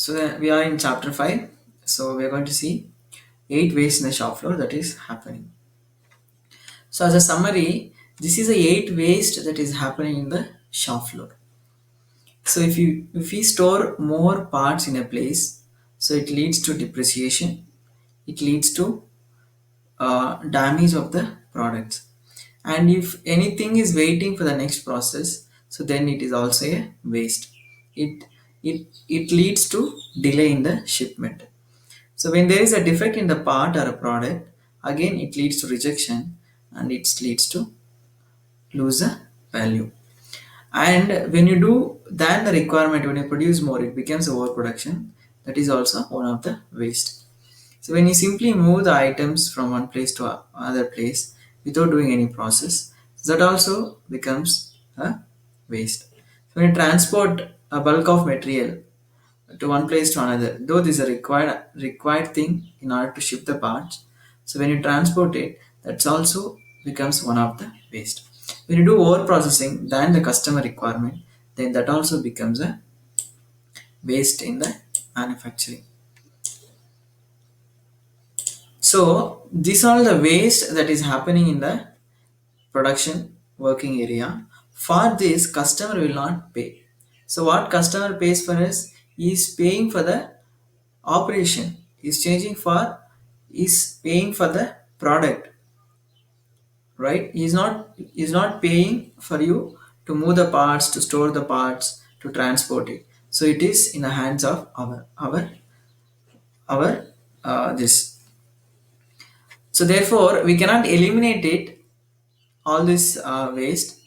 So then we are in chapter 5. So we are going to see 8 ways in the shop floor that is happening. So as a summary, this is the 8 waste that is happening in the shop floor. So if we store more parts in a place, so it leads to depreciation, it leads to damage of the products. And if anything is waiting for the next process, so then it is also a waste. It leads to delay in the shipment. So when there is a defect in the part or a product, again it leads to rejection and it leads to lose the value. And when you do than the requirement, when you produce more, it becomes overproduction. That is also one of the waste. So when you simply move the items from one place to another place without doing any process, that also becomes a waste. So when you transport a bulk of material to one place to another, though this is a required thing in order to ship the parts. So when you transport it, that's also becomes one of the waste. When you do over processing than the customer requirement, then that also becomes a waste in the manufacturing. So these are the waste that is happening in the production working area. For this, customer will not pay. So what customer pays for us is paying for the operation, is changing for, is paying for the product, right? He's not paying for you to move the parts, to store the parts, to transport it. So it is in the hands of our this. So therefore we cannot eliminate it, all this waste.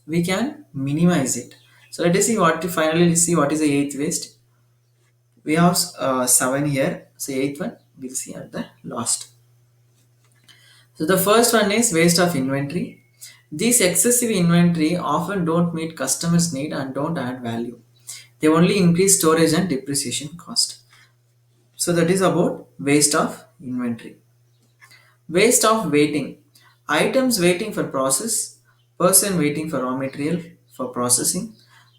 We can minimize it. So let us see what to finally see what is the eighth waste. We have seven here. So eighth one we'll see at the last. So the first one is waste of inventory. These excessive inventory often don't meet customers' need and don't add value. They only increase storage and depreciation cost. So that is about waste of inventory. Waste of waiting. Items waiting for process, person waiting for raw material for processing,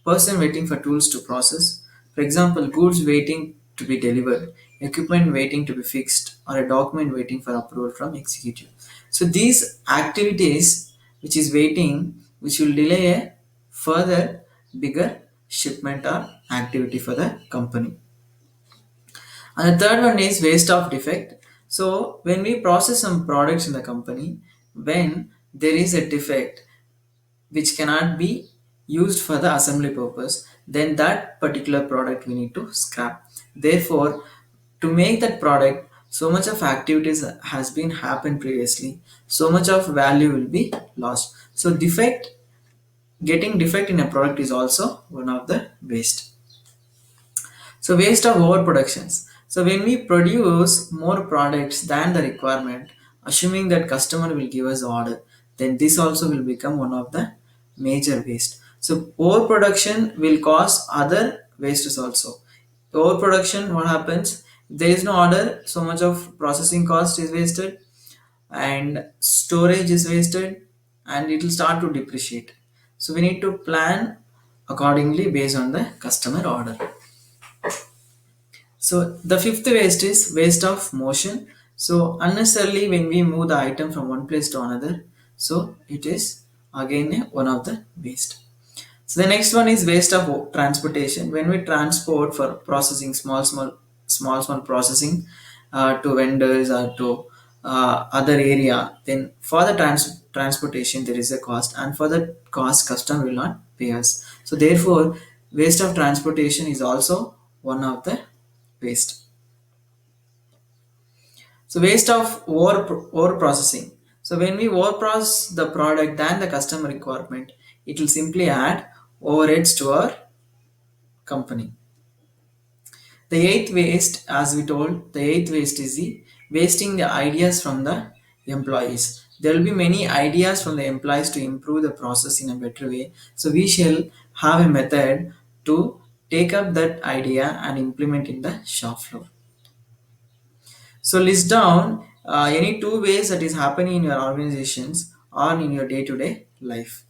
person waiting for tools to process. For example, goods waiting to be delivered, equipment waiting to be fixed, or a document waiting for approval from executive. So these activities which is waiting, which will delay a further bigger shipment or activity for the company. And the third one is waste of defect. So when we process some products in the company, when there is a defect which cannot be used for the assembly purpose, then that particular product we need to scrap. Therefore, to make that product, so much of activities has been happened previously, so much of value will be lost. So defect, getting defect in a product is also one of the waste. So waste of overproductions. So when we produce more products than the requirement, assuming that customer will give us order, then this also will become one of the major waste. So overproduction will cause other wastes also. Overproduction, what happens? If there is no order, so much of processing cost is wasted and storage is wasted and it will start to depreciate. So we need to plan accordingly based on the customer order. So the fifth waste is waste of motion. So unnecessarily when we move the item from one place to another, so it is again one of the waste. So the next one is waste of transportation. When we transport for processing small processing to vendors or to other area, then for the transportation there is a cost, and for the cost customer will not pay us. So therefore, waste of transportation is also one of the waste. So waste of over processing. So when we over process the product than the customer requirement, it will simply add overheads to our company. The eighth waste, as we told, the eighth waste is the wasting the ideas from the employees. There will be many ideas from the employees to improve the process in a better way. So we shall have a method to take up that idea and implement in the shop floor. So list down any two ways that is happening in your organizations or in your day-to-day life.